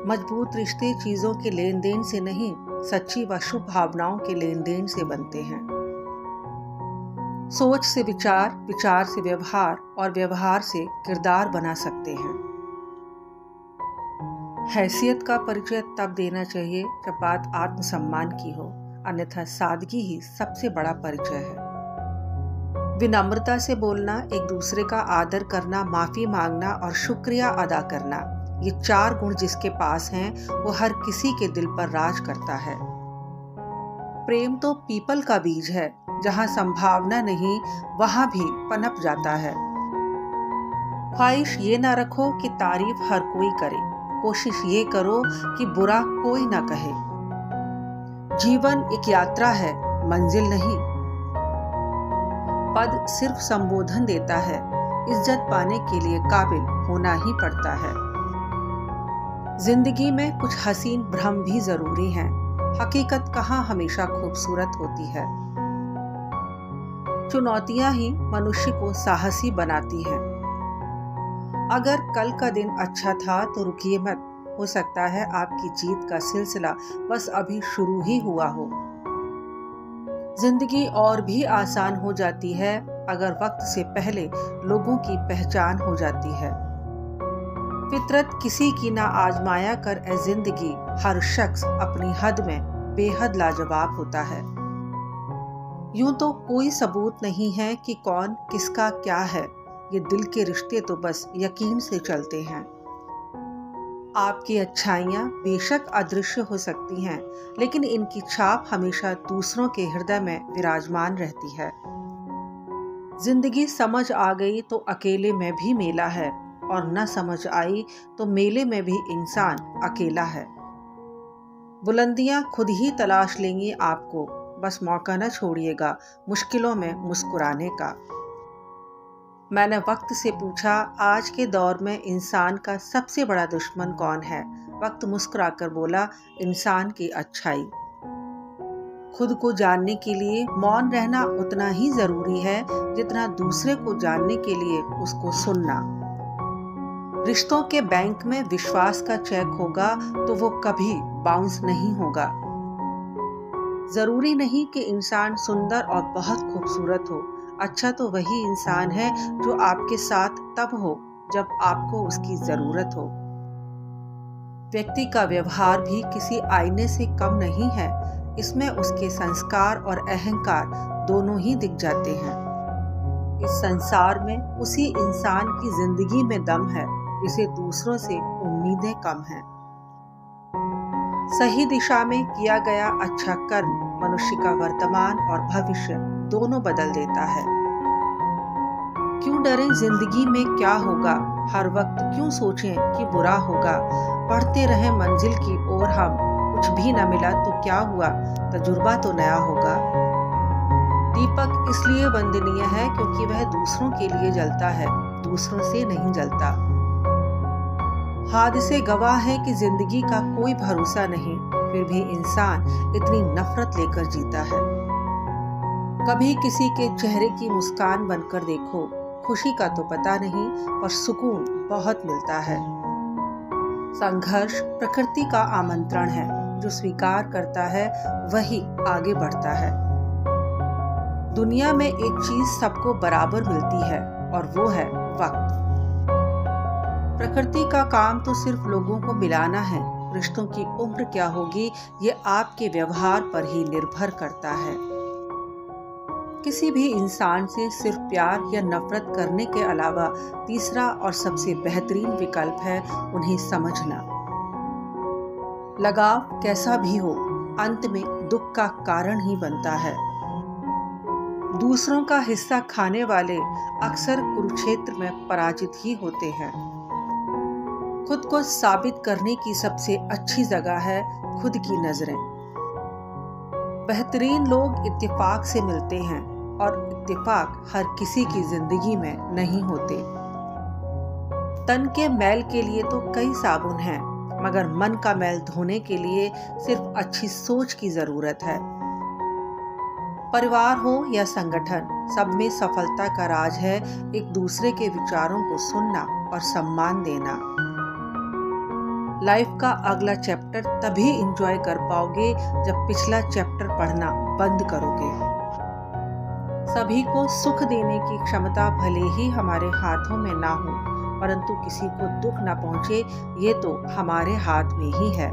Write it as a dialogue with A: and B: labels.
A: मजबूत रिश्ते चीजों के लेन देन से नहीं, सच्ची व शुभ भावनाओं के लेन देन से बनते हैं। सोच से विचार, विचार से व्यवहार और व्यवहार से किरदार बना सकते हैं। हैसियत का परिचय तब देना चाहिए जब बात आत्मसम्मान की हो, अन्यथा सादगी ही सबसे बड़ा परिचय है। विनम्रता से बोलना, एक दूसरे का आदर करना, माफी मांगना और शुक्रिया अदा करना, ये 4 गुण जिसके पास हैं वो हर किसी के दिल पर राज करता है। प्रेम तो पीपल का बीज है, जहाँ संभावना नहीं वहाँ भी पनप जाता है। ख्वाहिश ये ना रखो कि तारीफ हर कोई करे, कोशिश ये करो कि बुरा कोई ना कहे। जीवन एक यात्रा है, मंजिल नहीं। पद सिर्फ संबोधन देता है, इज्जत पाने के लिए काबिल होना ही पड़ता है। जिंदगी में कुछ हसीन भ्रम भी जरूरी हैं, हकीकत कहाँ हमेशा खूबसूरत होती है। चुनौतियां ही मनुष्य को साहसी बनाती हैं। अगर कल का दिन अच्छा था तो रुकिए मत, हो सकता है आपकी जीत का सिलसिला बस अभी शुरू ही हुआ हो। जिंदगी और भी आसान हो जाती है अगर वक्त से पहले लोगों की पहचान हो जाती है। फितरत किसी की ना आजमाया कर ए जिंदगी, हर शख्स अपनी हद में बेहद लाजवाब होता है। यूं तो कोई सबूत नहीं है कि कौन किसका क्या है, ये दिल के रिश्ते तो बस यकीन से चलते हैं। आपकी अच्छाइयाँ बेशक अदृश्य हो सकती हैं, लेकिन इनकी छाप हमेशा दूसरों के हृदय में विराजमान रहती है। जिंदगी समझ आ गई तो अकेले में भी मेला है, और न समझ आई तो मेले में भी इंसान अकेला है। बुलंदियां खुद ही तलाश लेंगी आपको, बस मौका न छोड़िएगा मुश्किलों में मुस्कुराने का। मैंने वक्त से पूछा, आज के दौर में इंसान का सबसे बड़ा दुश्मन कौन है? वक्त मुस्कुराकर बोला, इंसान की अच्छाई। खुद को जानने के लिए मौन रहना उतना ही जरूरी है जितना दूसरे को जानने के लिए उसको सुनना। रिश्तों के बैंक में विश्वास का चेक होगा तो वो कभी बाउंस नहीं होगा। जरूरी नहीं कि इंसान सुंदर और बहुत खूबसूरत हो, अच्छा तो वही इंसान है जो आपके साथ तब हो जब आपको उसकी जरूरत हो। व्यक्ति का व्यवहार भी किसी आईने से कम नहीं है, इसमें उसके संस्कार और अहंकार दोनों ही दिख जाते हैं। इस संसार में उसी इंसान की जिंदगी में दम है जिसे दूसरों से उम्मीदें कम हैं। सही दिशा में किया गया अच्छा कर्म मनुष्य का वर्तमान और भविष्य दोनों बदल देता है। क्यों डरें जिंदगी में क्या होगा, हर वक्त क्यों सोचें कि बुरा होगा। बढ़ते रहें मंजिल की ओर हम, कुछ भी न मिला तो क्या हुआ, तजुर्बा तो नया होगा। दीपक इसलिए वंदनीय है क्योंकि वह दूसरों के लिए जलता है, दूसरों से नहीं जलता। हादसे गवाह है कि जिंदगी का कोई भरोसा नहीं, फिर भी इंसान इतनी नफरत लेकर जीता है। कभी किसी के चेहरे की मुस्कान बनकर देखो, खुशी का तो पता नहीं पर सुकून बहुत मिलता है। संघर्ष प्रकृति का आमंत्रण है, जो स्वीकार करता है वही आगे बढ़ता है। दुनिया में एक चीज सबको बराबर मिलती है और वो है वक्त। प्रकृति का काम तो सिर्फ लोगों को मिलाना है, रिश्तों की उम्र क्या होगी ये आपके व्यवहार पर ही निर्भर करता है। किसी भी इंसान से सिर्फ प्यार या नफरत करने के अलावा तीसरा और सबसे बेहतरीन विकल्प है उन्हें समझना। लगाव कैसा भी हो, अंत में दुख का कारण ही बनता है। दूसरों का हिस्सा खाने वाले अक्सर कुरुक्षेत्र में पराजित ही होते हैं। खुद को साबित करने की सबसे अच्छी जगह है खुद की नजरें। बेहतरीन लोग इत्तेफाक से मिलते हैं और इत्तेफाक हर किसी की जिंदगी में नहीं होते। तन के मैल के लिए तो कई साबुन हैं, मगर मन का मैल धोने के लिए सिर्फ अच्छी सोच की जरूरत है। परिवार हो या संगठन, सब में सफलता का राज है एक दूसरे के विचारों को सुनना और सम्मान देना। लाइफ का अगला चैप्टर तभी एंजॉय कर पाओगे जब पिछला चैप्टर पढ़ना बंद करोगे। सभी को सुख देने की क्षमता भले ही हमारे हाथों में ना हो, परंतु किसी को दुख ना पहुंचे ये तो हमारे हाथ में ही है।